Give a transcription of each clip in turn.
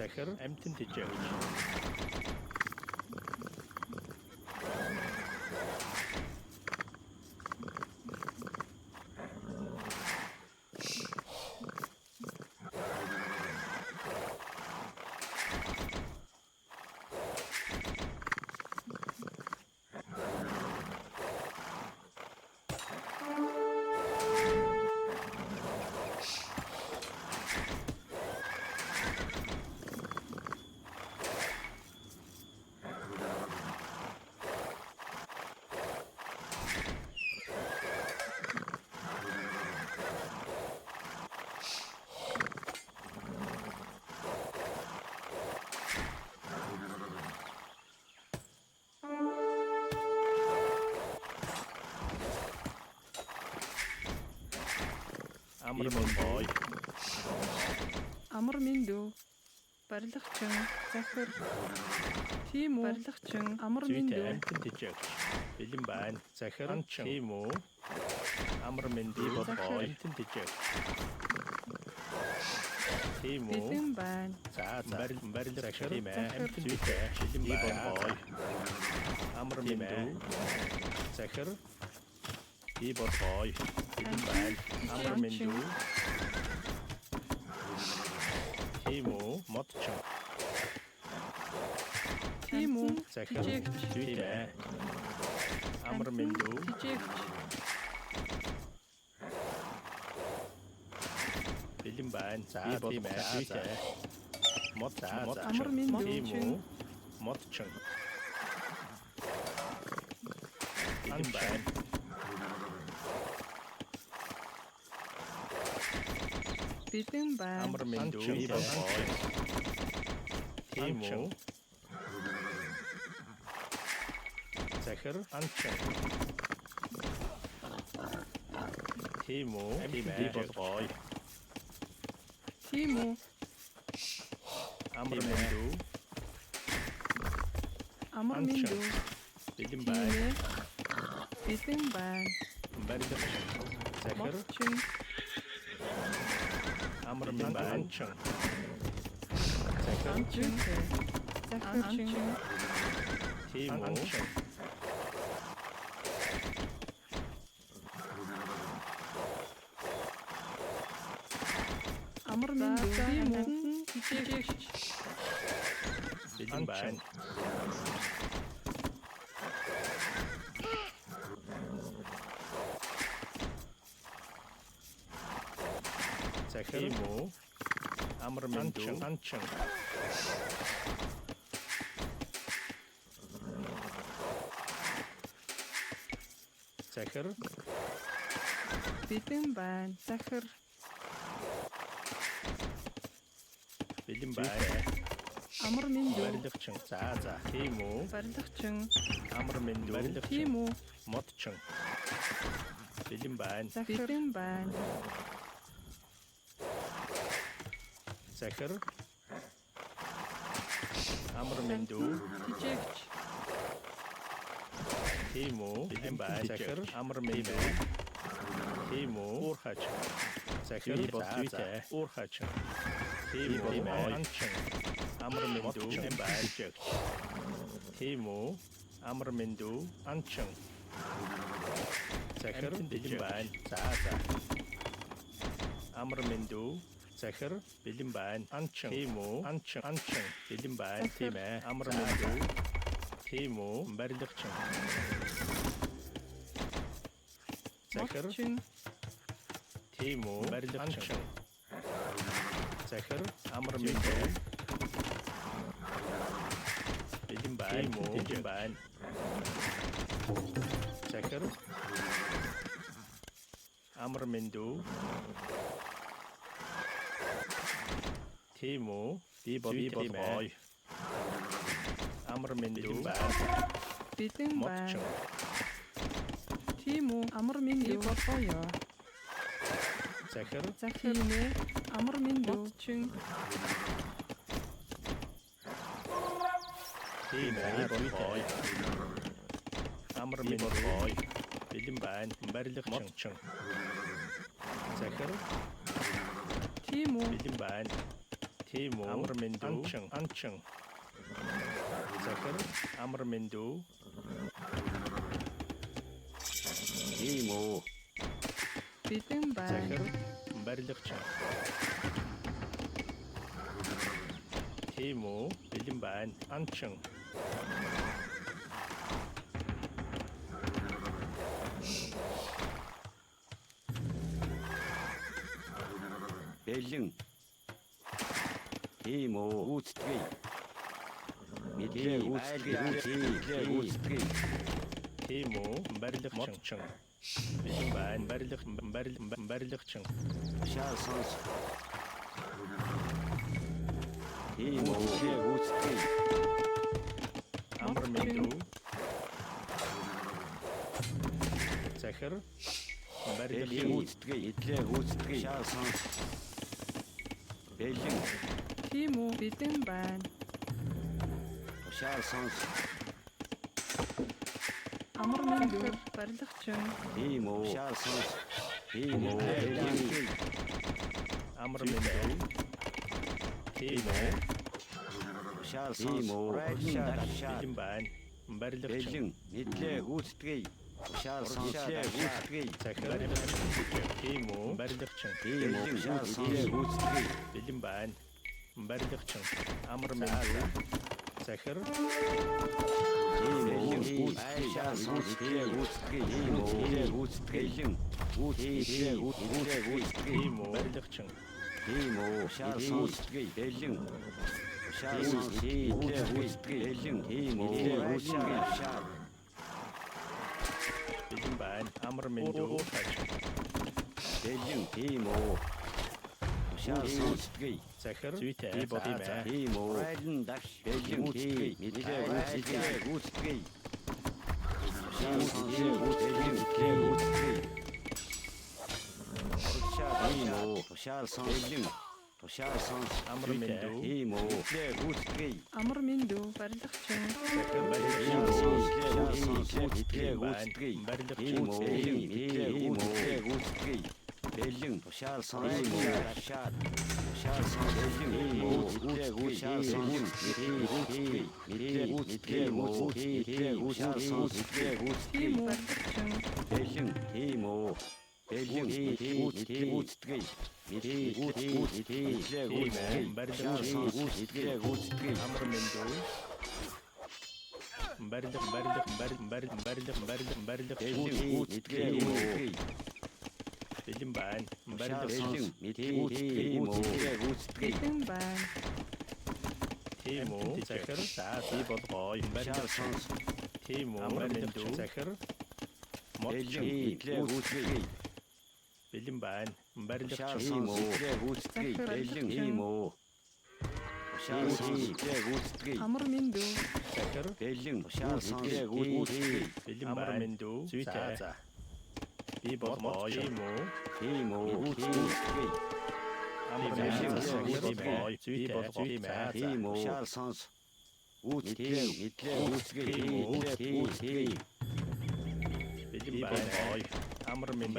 захир амтэн тэжээгч. Амармэндүү. Амармэндүү. Барилгачин захир. Тийм үү? Барилгачин амармэндүү. Амтэн тэжээгч. Бэлэн байна. Захир анчин. Тийм үү? Амармэндүү бодгоо амтэн тэжээгч. Тийм үү? Бэлэн байна. За барил захир тийм ээ. Амтэн зүйтэй. Бэлэн байна. Амармэндүү. Захир. И бодгоо. Бэлэн байна. Амармэндүү. Тийм үү? Модчин. Тийм үү? Захир зүйтэй. Амармэндүү. Жижигч. Бэлэн байна. За тийм ээ. Зүйтэй. Мод Амармэндүү. Тийм үү? Модчин. Бэлэн байна. Бэлэн байна. Амармэндүү. Тийм үү? Захир анчин. Тийм үү? Тийм ээ. Бодгоо. Тийм үү? Амармэндүү. Амармэндүү. Бэлэн Тийм байна. ээ. Бэлэн байна. Барилгачин. Захир Модчин. амармэндүү анчин. Захир Анчин. Захирчин. тийм үү? Амармэндүү. Тийм үү? Жижигч. Бэлэн байна. Захир тийм үү? Амармэндүү анчин. Захир Бэлэн байна. Захир. бэлэн байна. Амармэндүү. Барилгачин. За тийм үү? Барилгачин. Амармэндүү. Тийм үү? Модчин. Бэлэн байна. Захир. Бэлэн байна. Захир амармэндүү. Жижигч. Тийм үү? Бэлэн байна. Захир амармэндүү. Тийм үү? Уурхач. Захир бодгүйтэй. Уурхач. Тийм үү? Анчин. Амармэндүү. Бэлэн байна. Тийм үү? Амармэндүү. Анчин. Захир бэлэн байна. За. Амармэндүү. Захир бэлэн байна. Анчин. Тийм үү? Анчин. Бэлэн байна. Тийм ээ. Амармэндүү. Тийм үү? Барилгачин. Захир Модчин. тийм үү? Барилгачин. Захир амармэндүү. Бэлэн байна. Бэлэн байна. Захир амармэндүү. Тийм үү? Би бодгоо. Амармэндүү байна. Бэлэн байна. Модчин. Тийм үү? Амармэндүү. Бодгоё. Захир Захир. Тийм ээ. Амармэндүү. Модчин. тийм ээ. Бодгоо. Амармэндүү. Бэлэн байна. Барилгачин. Захир Тийм үү? бэлэн байна. Тимо амарминду анчин захир амарминду Тимо Бэлэн байна. захир барилгачин Тимо бэлэн байна анчин бэлэн Тимо гүйцэтгэе мэдлээ гүйцэтгэе Тимо барилгачин бэлэн байна барилгачин шаа сонс Тимо гүйцэтгэе амарминду захир барилгачин мэдлээ гүйцэтгэе шаа сонс бэлэн Тийм үү, бэлэн байна. шаа сонс Амар минь барилгачин. Тимо шаа сонс Тимо амарминду Тимо шаа сонс бэлэн байна барилгачин бэлэн мэдлээ гүйцэтгэе шаа сонс гүйцэтгэе захир Тимо барилгачин Тимо гүйцэтгэе бэлэн байна барилгачин амарминду захир Тимо барилгачин бэлэн байна амарминду захир зүйтэй бимэ амарминду Амар минь барилгачин. захир барилгачин Бэлэн тушаал сонс шаад тушаал сонс Тийм үү, барилгачин. бэлэн тимо бэлэн гүйцэтгэе амарминду барилгачин бэлэн байна барилгачин Бэлэн байна. Тимо захир би болгоё барилгачин Тимо амарминду захир мочин бэлэн байна барилгачин Амар минь захир бэлэн амарминду зүйтэй би болгоё Тимо амарминду бэлэн байна амарминду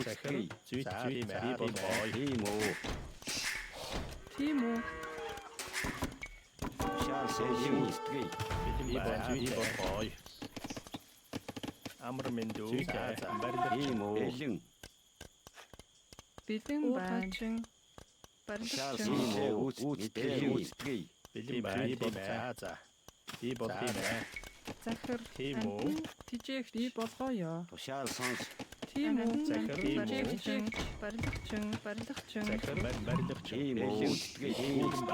захир зүйтэй би болгоё Тийм үү, бэлэн байна би болгоё амарминду барилгачин бэлэн байна. Барилгачин. бэлэн байна би болгоё Захир. Тийм үү. Тижээх би болгоё. Тушаал сонс Тийм үү, захир. барилгачин. Барилгачин. захир барилгачин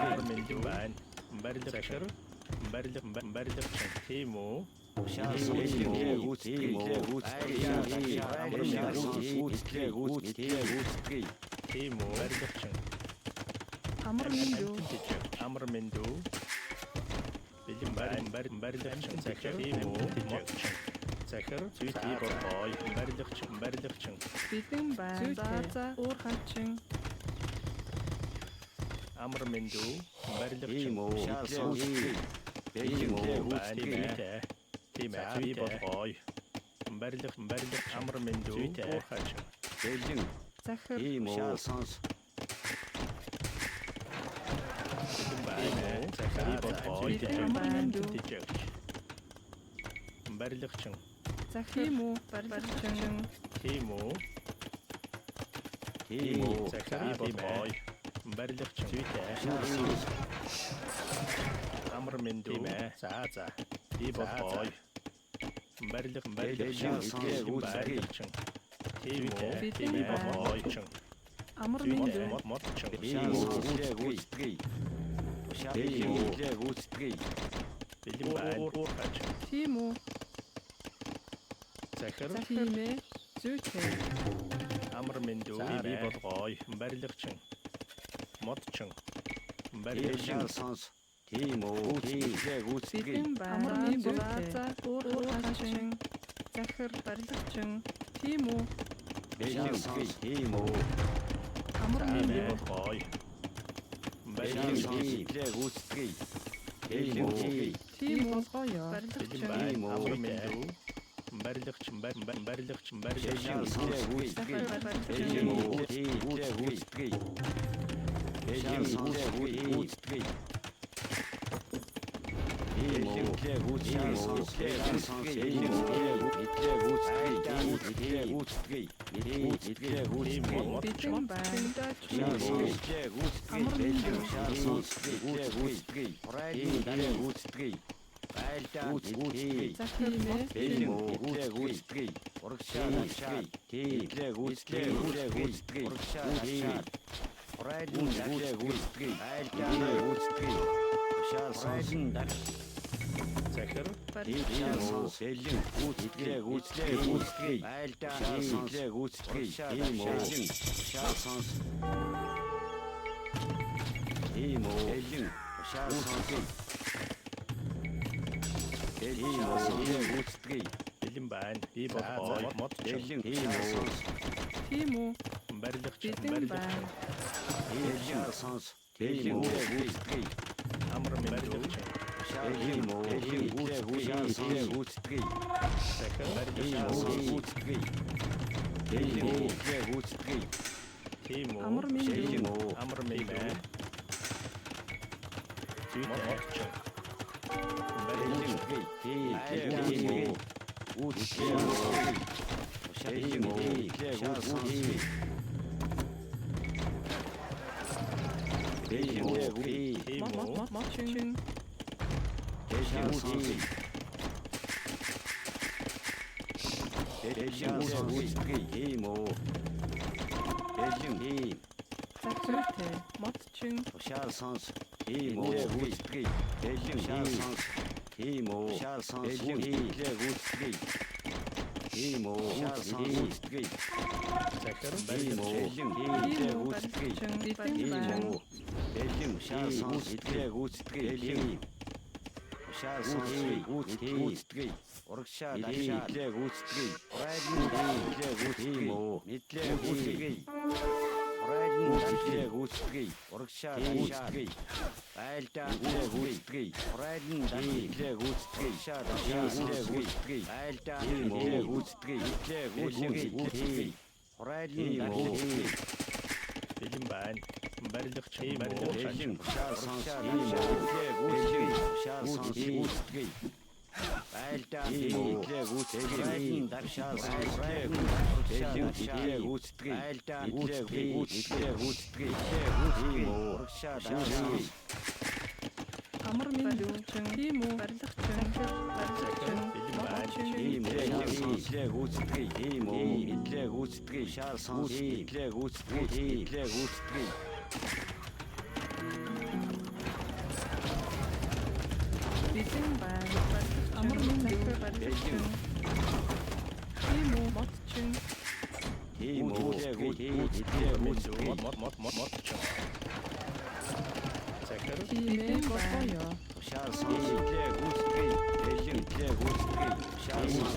амарминду байна барилгачин барилгачин Тимо тушаал сонс Тимо барилгачин Амар минь амарминду бэлэн байна барилгачин захир Тимо мочин захир зүйтэй болгоё барилгачин бэлэн байна. За уурхачин. амарминду барилгачин тушаал сонс Тимо байна Тимэ би болгоё барилга амар мэндүү уурхаачин бэлэн захир тийм ушаал сонс бэлэн байна захир бодгой амар мэндүү тэжээч барилгачин захир тийм үү барилгачин тийм үү тийм үү захир бодгой барилгачин ушаал сонс амар мэндүү за би бодгой барилгачин тийм үү бодгойчин амар мэндүү модчин тийм үү гүйцэтгэе ушаал гүйцэтгэе бэлэн байна уурхаачин тийм үү захир тийм ээ зүйтэй амар мэндүү би бодгой барилгачин модчин ушаал сонс тийм үү гүйцэтгэе бэлэн байна амар мэндүү уурхаачин захир барилгачин тийм үү бэлэн сонс тийм үү амар би мэндүү бодгой бэлэн сонс гүйцэтгэе тийм үү тийм болгоё бэлэн барилгачин байна амар мэндүү барилгачин ушаал сонс захир барилгачин тийм үү гүйцэтгэе ушаал сонс гүйцэтгэе тийм үү ушаал сонс бэлэн байна захир бэлэн байна би бодгой модчин тийм үү барилгачин бэлэн байна амар мэндүү захир барилгачин тийм үү амар мэндүү амар мэндүү модчин модчин захиртэй модчин ушаал сонс тийм үү гүйцэтгэе ушаал сонс тийм үү ушаал сонс гүйцэтгэе тийм үү ушаал сонс гүйцэтгэе захир тийм үү гүйцэтгэе тийм үү бэлэн ушаал сонс гүйцэтгэе ушаал сонс гүйцэтгэе урагшаа дашаа гүйцэтгэе тийм үү мэдлээ гүйцэтгэе гүйцэтгэе урагшаа гүйцэтгэе байлдаа гүйцэтгэе урайлан дашаа гүйцэтгэе шаа дашаа гүйцэтгэе байлдаа гүйцэтгэе гүйцэтгэе урайлан дашаа бэлэн байна барилгачин бэлэн ушаал сонс гүйцэтгэе ушаал сонс гүйцэтгэе байлдаа гүйцэтгэе дашаа гүйцэтгэе байлдаа гүйцэтгэе урагшаа дашаа амар мэндүү тийм үү барилгачин барилгачин модчин тийм гүйцэтгэе тийм үү гүйцэтгэе шаал сонс гүйцэтгэе бэлэн байна амар мэндүү барилгачин тийм үү модчин тийм модчин захир тийм ээ болгоё шаал сонс гүйцэтгэе бэлэн гүйцэтгэе шаал сонс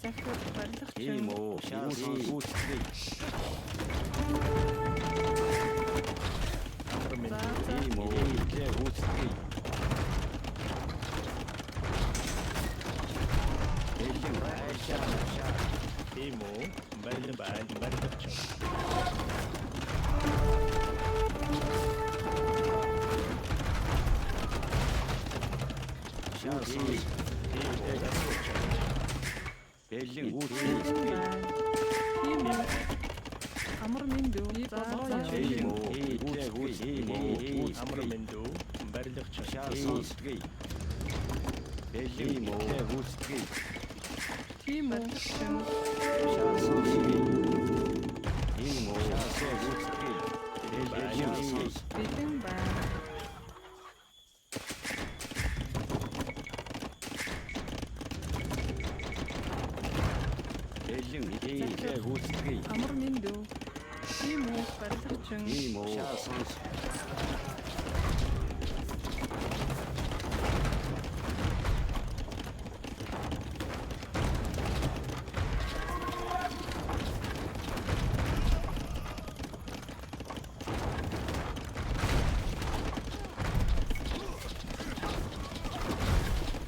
захир барилгачин тийм шаал сонс гүйцэтгэе амар мэндүү тийм гүйцэтгэе Тийм үү? Бэлэн байна. Барилгач. Шар сонс. Бэлэн үүсгэе. Тийм үү. Амар минь дүү. Тийм үү. Тийм үү. Амар мэндүү. Барилгач. Шар сонсгий. Бэлэн үүсгэе. Тийм үү. Шар сонсгий. Тийм үү. Шар үүсгэе. Бэлэн сонс. Бэлэн байна. Бэлэн үүсгэе. Амар минь дүү. Тийм үү. Барилгач. Тийм үү. Шар сонс.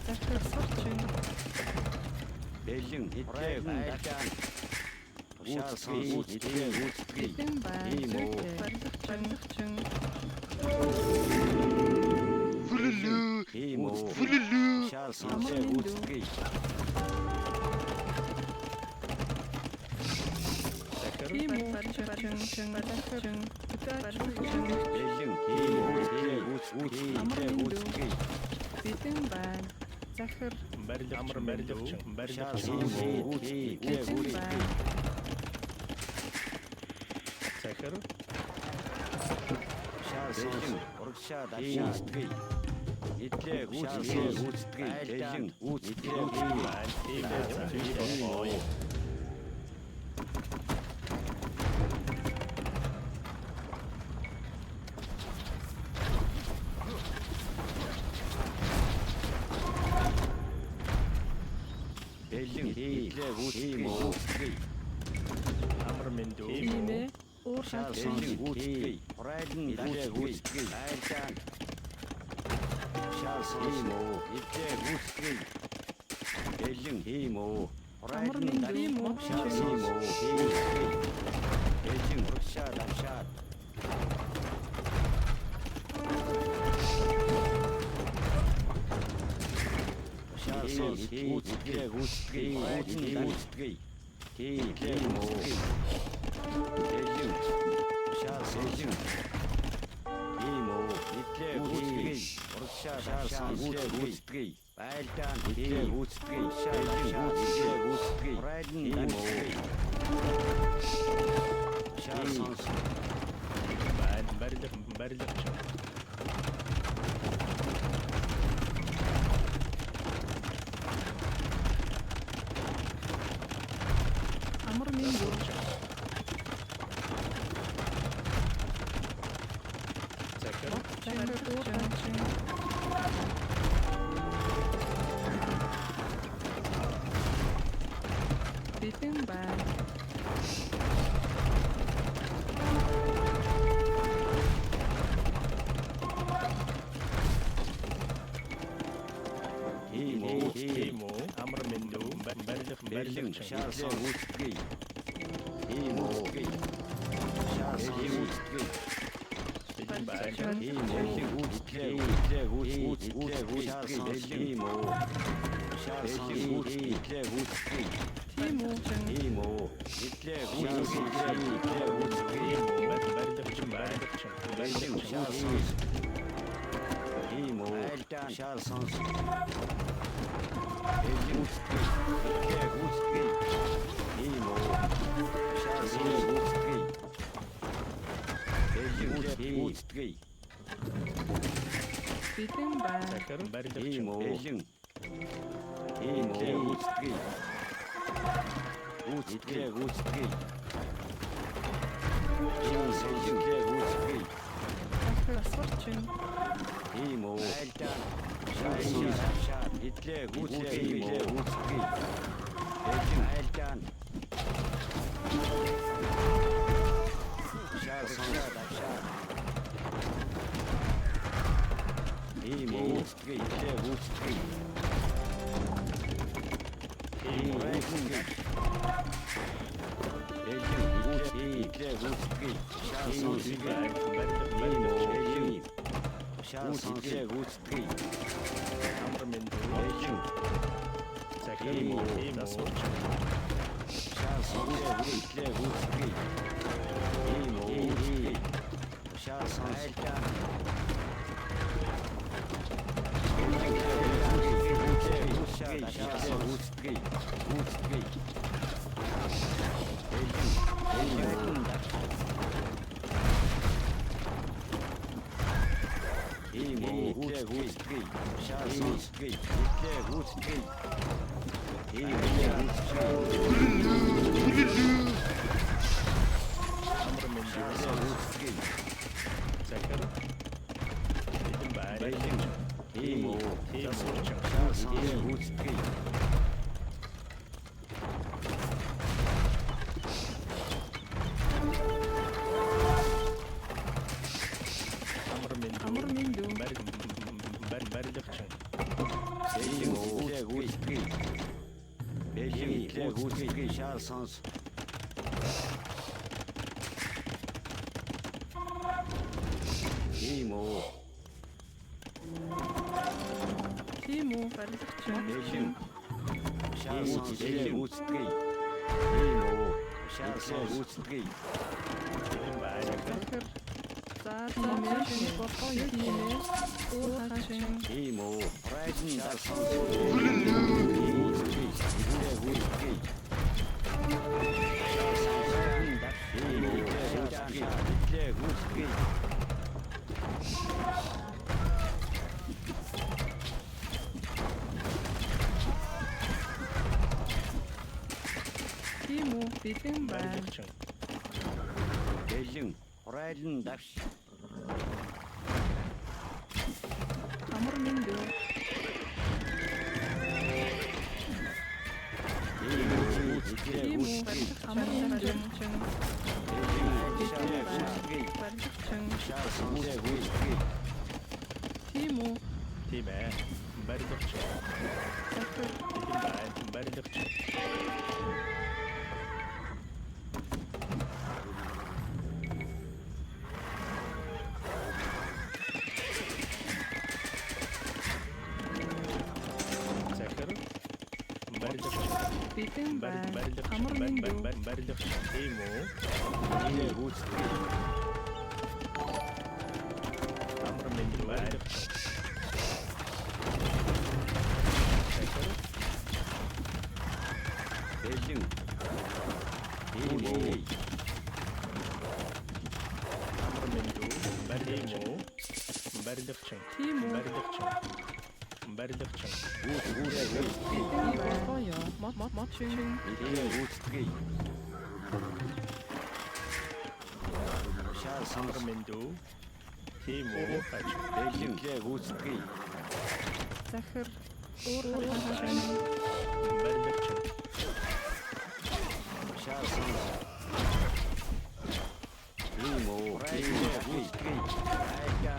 Захир сурчин. Бэлэн айлтан. Шар сонс. Үүсгэе. Бэлэн байна. Тийм үү. Барилгач. Тийм үү. Шар сонс. Үүсгэе. Захир. Тийм үү. Барилгач. Захир. Бэлэн үүсгэе. Бэлэн байна. Захир. Барилгач. Амар барилгач. Шар Барилгач. сонс. Бэлэн байна. Захир. Шар сонс. Урагшаа давшаасгий. Итлээ үүсгэе. Бэлэн үүсгэе. Тийм үү. Бэлэн итлээ үүсгэе. Амар мэндүү. Тийм ээ. Уур Шар хаалт. сонс. Үүсгэе. Хурайлан итлээ үүсгэе. Айлтан. Шар сонс. Итлээ үүсгэе. Бэлэн тийм үү. Амар минь тийм үү. Шар сонс. Үүсгэе. Бэлэн урагшаа давшаад. Шар сонс. Үүсгэе. Үүсгэе. Тийм үү. Бэлэн. Шар сонс. Тийм үү. Итлээ үүсгэе. Урагшаа давшаад. Үүсгэе. Айлтан итлээ үүсгэе. Шар үүсгэе. Хурайлан давшаад. Шар сонс. Барилгач. Амар минь дүү. Захир. Захир. Уур хаалт. Бэлэн байна. Тийм үү. Тийм үү. Амар мэндүү. Барилгач. Бэлэн шар сонс. Үүсгэе. Тийм үү. Шар сонс. Үүсгэе. Бэлэн байна. Тийм үү. Итлээ үүсгэе. Шар сонс. Тийм үү. Шар сонс. Итлээ үүсгэе. Тийм үү. Тийм үү. Итлээ үүсгэе. Итлээ үүсгэе. Барилгач. Бэлэн шар сонс. Тийм үү. Айлтан шар сонс. Бэлэн үүсгэе. Итлээ үүсгэе. Тийм үү. Шар сонс. Үүсгэе. Бэлэн үүсгэе. Бэлэн байна. Захир. Барилгач. Тийм үү. Бэлэн. Тийм үү. Үүсгэе. Үүсгэе. Үүсгэе. Шар сонс. Үүсгэе. Захир. Сурчин. Тийм үү. Айлтан. Шар сонс. Итлээ үүсгэе. Үүсгэе. Бэлэн айлтан. Шар сонс. Тийм үү. Үүсгэе. Итлээ үүсгэе. Тийм үү. Хитлээ гүйцэтгэе. Шаар сонс. Бэлэн байна. Ийм үү. Бэлэн. Шаар сонс. Хитлээ гүйцэтгэе. Амар минь Бэлэн. захир Ийм үү. насуучин. Шаар сонс. Хитлээ гүйцэтгэе. Ийм үү. Шаар сонс. Амар минь захир бэлэн байна. Насуучин. Амар минь дүү. барилгачин. Шаар сонс. Ийм үү. Тийм үү барилгачин. Бэлэн. Шаар сонс. Гүйцэтгэе. Ийм үү. Шаар сонс. Гүйцэтгэе. Бэлэн байна. Захир. За тиймээс бодлоо тиймээс уухачин. Ийм үү. Райден шаар сонс. Гүйцэтгэе. Тийм үү бэлэн байна. Барилгачин. Бэлэн. Райден давш. Амар минь дүү. Тийм үү барилгачин. Амар минь барилгачин. Барилгачин. Шаар сонс. Гүйцэтгэе. Тийм үү Тийм ээ. Барилгачин. захир. Бэлэн байна. Барилгачин. Захир барилгачин. Бэлэн байна. Барилгачин. Амар минь дүү. Барилгачин. Тийм үү? Гүйцэтгэе. Амар минь барилгачин. Захир Бэлэн. Ийм үү. амар минь барилгачин. Барилгачин. Тийм үү Барилгачин. Барилгачин. Гүйцэтгэе. бодлоо ёо. Мочин. Гүйцэтгэе. Шаар Амар сонс. минь тийм үү? Хач. Бэлэн. Гүйцэтгэе. Захир. Уухачин. Барилгачин. Шаар сонс. Ийм үү.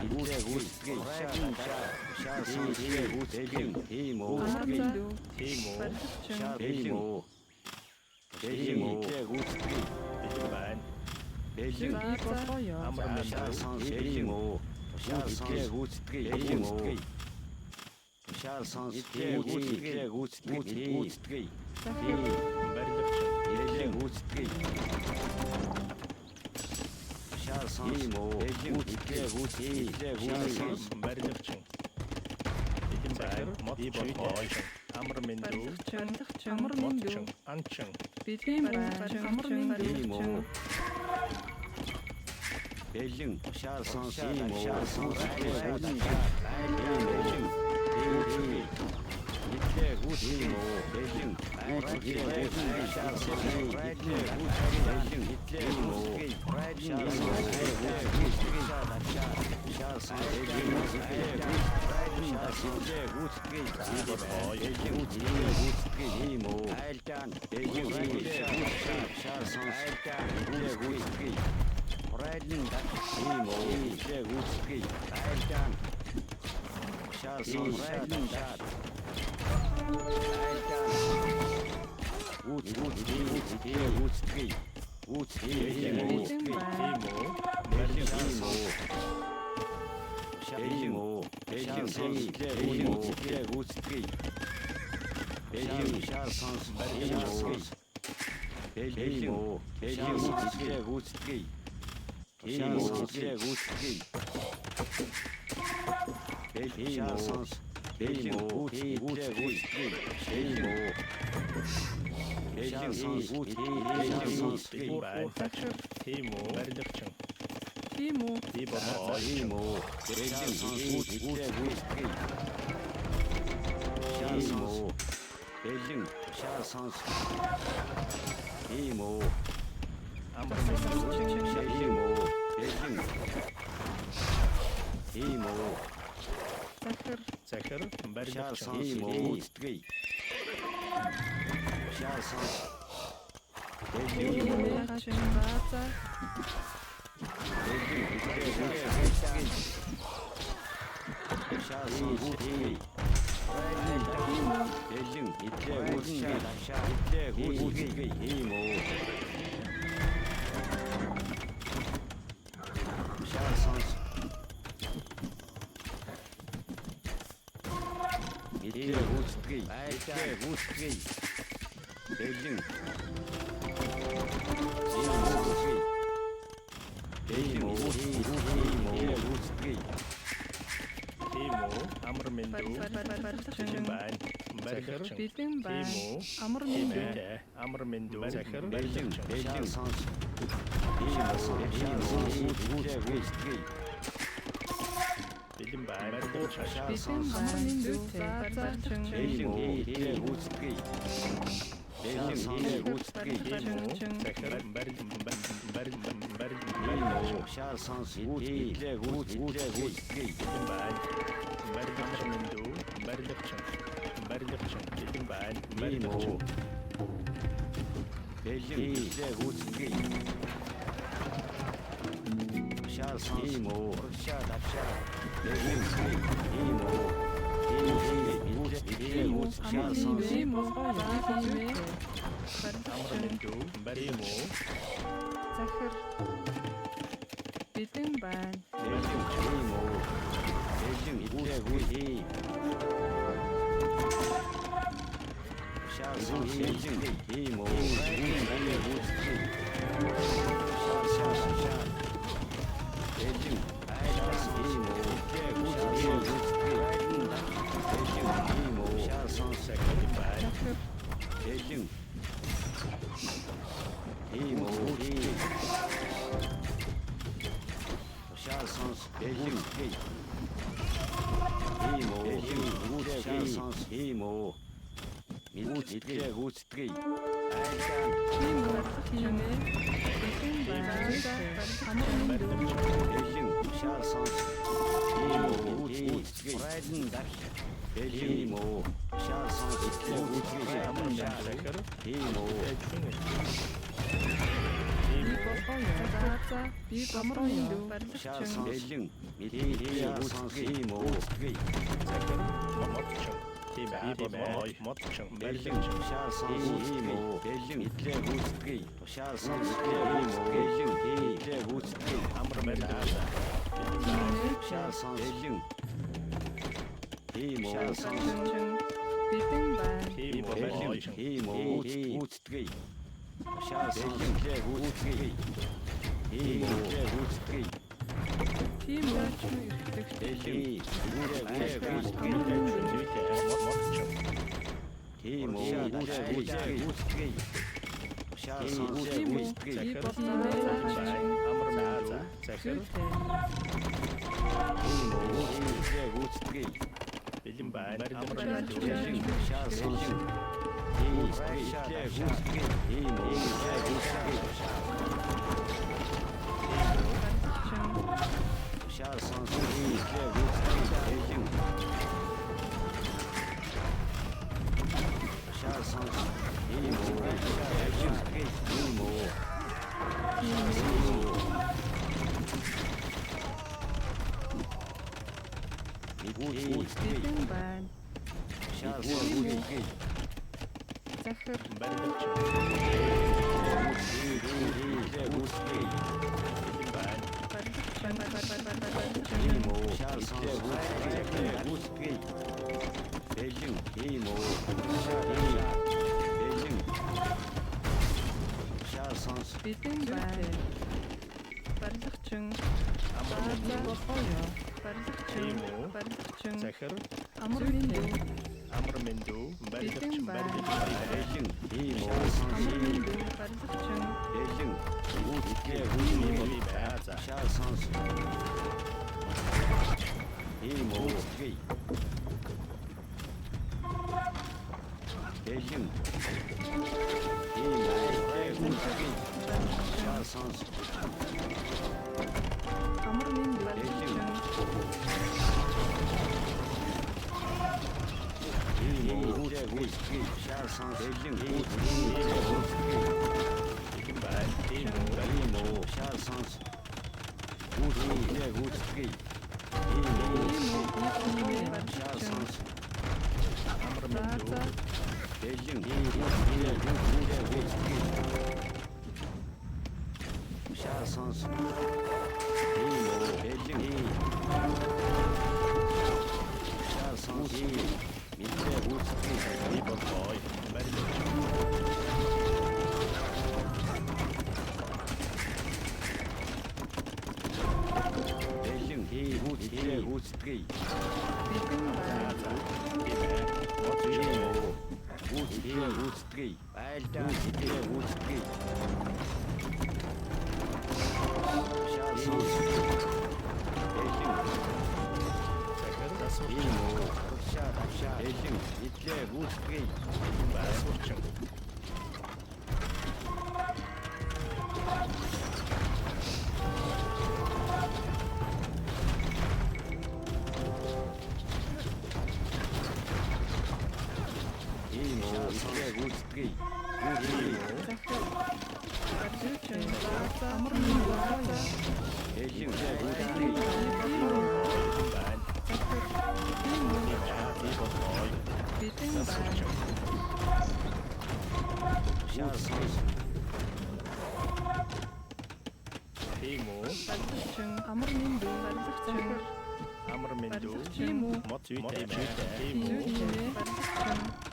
Гүйцэтгэе. Гүйцэтгэе. Шаар сонс. Бэлэн. Ийм үү. Амар минь дүү. Тийм үү? Барилгачин. Ийм үү. Ийм үү. Гүйцэтгэе. Бэлэн байна. Бэлэн. Бодлоо ёо. Амар минь Шаар сонс. Ийм үү. Шаар сонс. Гүйцэтгэе. Ийм үү. Шаар сонс. Гүйцэтгэе. Гүйцэтгэе. Захир. барилгачин. Бэлэн. Гүйцэтгэе. Шаар сонс. Ийм үү. Гүйцэтгэе. Шаар сонс. Барилгачин. Бэлэн байна. Мод чуйж. Амар минь Барилгачин. Амар минь дүү. Анчин. Бэлэн байна. Амар минь Ийм үү. дүү. Бэлэн. Шаар сонс. Ийм үү. Шаар сонс. Бэлэн. Итлээ гүйц ийм үү. Бэлэн. Шаар сонс. Бэлэн. Итлээ ийм үү. Шаар сонс. Шаар сонс. Ийм үү. Айлтан. Бэлэн. Шаар сонс. Райден ийм үү. Итлээ гүйцэтгэе. Айлтан. Шаар сонс. Райден шаар. Айлтан. Гүйцэтгэе. Гүцгий. бэлэн байна. Бэлэн уу. Бэлэн сонслээ гүцгий. Бэлэн шар сонс гүцгий. Бэлэн уу. Бэлэн сонслээ гүцгий. Бэлэн сонслээ гүцгий. Бэлэн шар сонс бэлэн уу. Гүцгий. Бэлэн уу. Бэлэн сонс гүцгий. Захир. Тийм үү? Барилгачин. Тийм үү? Тийм болоо. Тийм уу. Бэлэн сонс гүцгий. Шар сонс. Бэлэн шар сонс. Тийм уу. Амар Тийм уу. Бэлэн. Тийм уу. Захир. захир Шар барилгачин. сонс гүцгий. Шар сонс. Бэлэн уу. Хачин бааза. Бэлэн итлээ гүцгий. Итлээ гүцгий. Тийм уу. Шар сонс. Итлээ гүцгий. Итлээ гүцгий. Бэлэн. Тийм уу. Итлээ гүцгий. Тийм үү? Амар мэндүү. Барилгачин. Тийм байна. Барилгачин. Бэлэн Тийм байна. үү? Амар Тийм мэндүү. ээ. Амар мэндүү. Захир Бэлэн. барилгачин. Бэлэн сонс. Тийм уу. Итлээ гүцгий. Бэлэн байна. Барилгачин. Бэлэн амар мэндүү. Баазаачин. Бэлэн итлээ гүцгий. Бэлэн итлээ гүцгий. Тийм үү? Захир барилгачин. Шар сонс итлээ гүцгий. Бэлэн байна. Барилгачин мэндүү. Барилгачин. Барилгачин. Бэлэн байна. Тийм уу. Барилгачин. Бэлэн итлээ гүцгий. Шар сонс. Тийм уу. Бэлэн тийм уу. Тийм уу. Шар сонс. Тийм үү? Баазаачин. Амар Барилгачин. мэндүү. Тийм үү? Захир. Бэлэн байна. Бэлэн тийм уу. Бэлэн итлээ гүцгий. Шар сонс. Бэлэн тийм уу. Итлээ гүцгий. Шар. Бэлэн шар тийм уу. Итлээ гүцгий. Бэлэн тийм уу. Шар сонс. Захир байна. Захир. Бэлэн тийм уу. Шар сонс. Бэлэн тийм уу. Шар сонс. Тийм уу. Итлээ гүцгий. Тийм үү? Тийм ээ. Бэлэн байна. Амар мэндүү. Бэлэн шар сонс. Тийм уу. Гүцгий. Бэлэн уу. Шар сонс. Итлээ гүцгий. Амар мэндүү. Захир. Тийм уу. Би босгоё. Баазаа. Би амар мэндүү. Шар Барилгачин. сонс. Бэлэн итлээ сонс. Тийм уу. Захир. Мотчин. Тийм ээ. Мотчин. Бэлэн шар сонс. Тийм уу. Бэлэн итлээ гүцгий. Шар сонс. Тийм уу. Бэлэн итлээ гүцгий. Амар мэндүү. Шар сонс. Бэлэн тийм уу. Барилгачин. Бэлэн байна. Тийм үү? Бэлэн тийм уу. Гүцгий. Шар сонс. Итлээ гүцгий. Тийм уу. Гүцгий. Тийм үү? Эрхлэгтэй. Бэлэн тийм уу. Гүцгий. Шар сонс. Тийм үү? Гүцгий. Би босгоё. Амар мэндүү. Захир. Тийм уу. Гүцгий. Бэлэн байна. Амар Бэлэн. мэндүү. Шар сонс. Итлээ гүцгий. Тийм уу. Гүцгий. Барилгачин. Шар сонс. Итлээ гүцгий. Бэлэн. Шар сонс. Тийм уу. Гүцгий. Тийм уу. Бэлэн байна. Шар сонс. Захир. Барилгачин. Бэлэн байна. Барилгачин. Амрын Боёо. Барилгачин. Барилгачин. захир Амар минь. амрын мэндүү барилгач Бэлэн байна. барилгач Амар минь. Барилгачин. Ийм байза Амар минь. Барилгачин. ийм байна ийм амрын мэндүү ийм болой барилгач Бэлэн байна. Барилгачин. Амар минь. Боёо. Бэлэн байна. Барилгачин. Амар минь. Барилгачин. амрын мэндүү Тийм үү? мод зүйтэй ийм Зүйтэй. Барилгачин. байна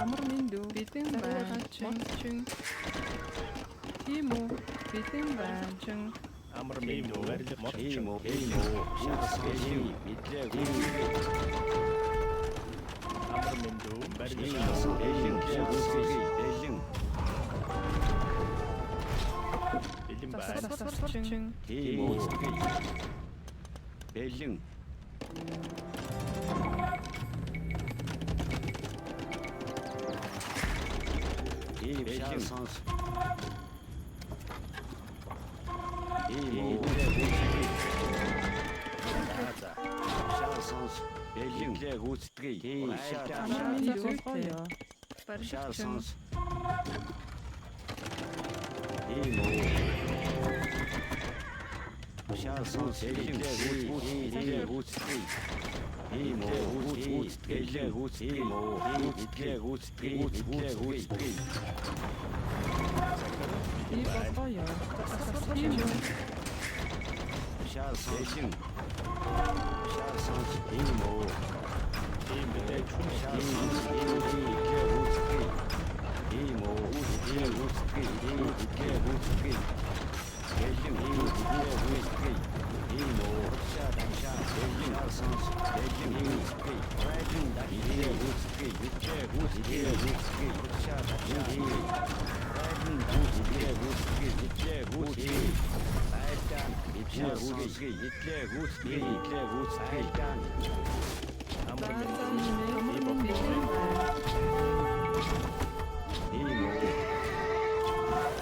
Амар минь. Бэлэн байна. Тийм үү? Бэлэн байна. амрын мэндүү барилгач амрын мэндүү барилгач бэлэн байна Барилгачин. Бэлэн Амар минь. Зүйтэй. Барилгачин. Боёо. Тийм үү?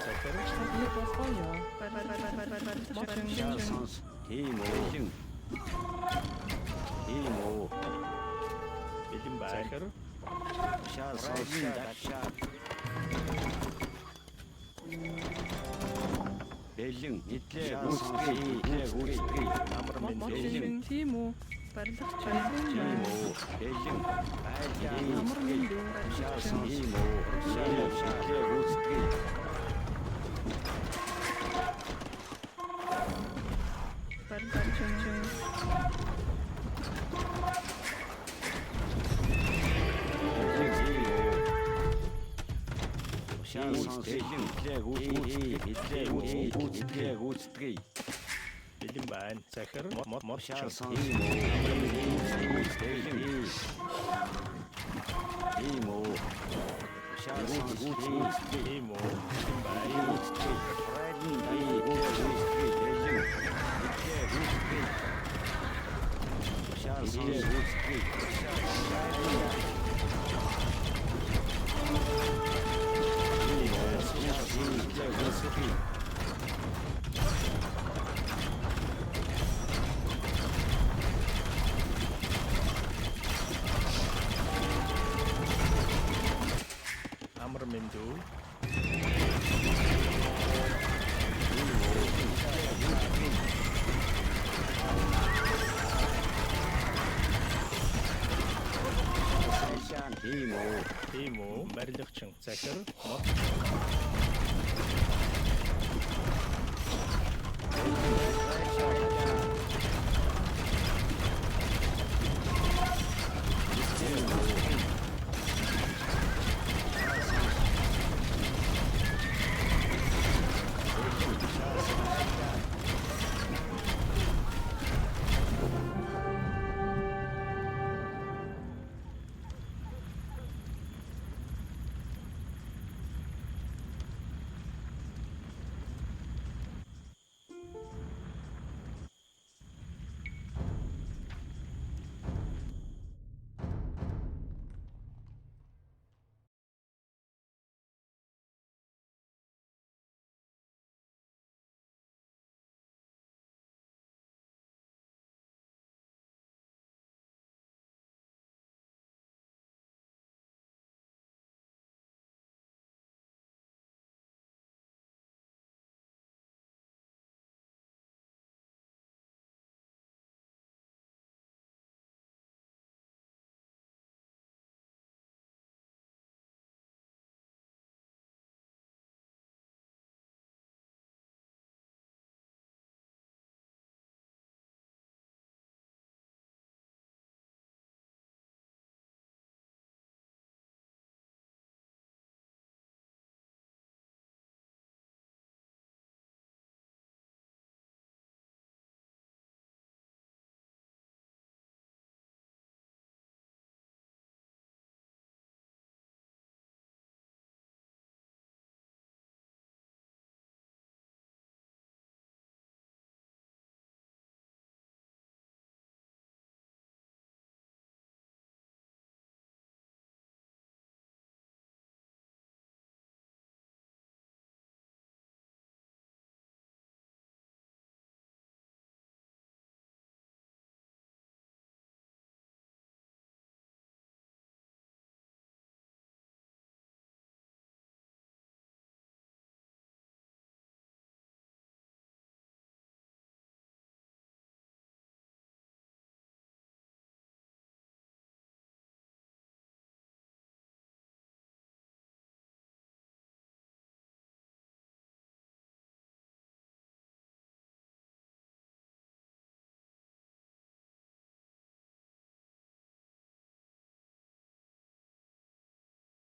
захир Шалсанс Тимоолин Тимо бэлэн байна. Захир Шалсанс Дагшаа Бэлэн итлээ гүйцэтгэе амар минь Моцчин тийм үү? Барилгачин. Тимо Бэлэн айлаа Амар минь дүү. Шалсан Тимо Шалсанс гүйцэтгэе Барилгачин. бэлэн байна. Захир моцчин тийм үү? Бэлэн байна. Амар минь дүү. Тийм үү? Барилгачин. Захир моцчин